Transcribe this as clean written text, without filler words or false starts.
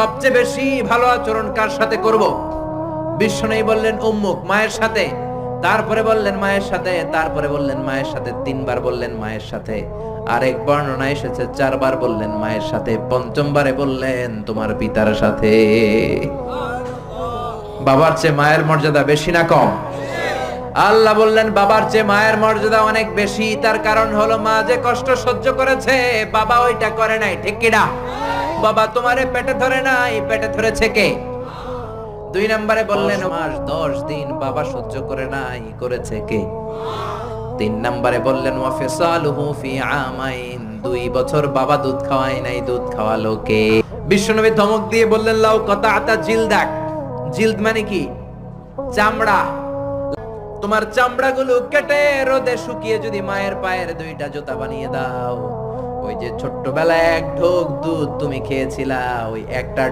সবচেয়ে বেশি ভালো আচরণ কার সাথে করব? বিশ্বনবী বললেন উম্মুক, মায়ের সাথে। তারপরে বললেন মায়ের সাথে, তারপরে বললেন মায়ের সাথে, তিনবার বললেন মায়ের সাথে। আরেক বর্ণনা এসেছে চারবার বললেন মায়ের সাথে, পঞ্চমবারে বললেন তোমার পিতার সাথে। বাবার চেয়ে মায়ের মর্যাদা বেশি না কম? আল্লাহ বললেন বাবার চেয়ে মায়ের মর্যাদা অনেক বেশি। তার কারণ হলো মা যে কষ্ট সহ্য করেছে বাবা ওইটা করে নাই, ঠিক কিনা? বাবা তোমারে পেটে ধরে নাই, পেটে ধরেছে কে? দুই নম্বরে বললেন মাস 10 দিন বাবা সহ্য করে নাই, করেছে কে? তিন নম্বরে বললেন ওয়াফিসালুহু ফি আমাইন, 2 বছর বাবা দুধ খাওয়ায় নাই, দুধ খাওয়ালো কে? বিশ্বনবী ধমক দিয়ে বললেন লাউ কাতাআতা জিলদাক। জিলদ মানে কি? চামড়া। তোমার চামড়াগুলো কেটে রোদে শুকিয়ে যদি মায়ের পায়ের 2টা জুতা বানিয়ে দাও, ওই যে ছোট্টবেলায় 1 ঢোক দুধ তুমি খেয়েছিলা, ওই একটা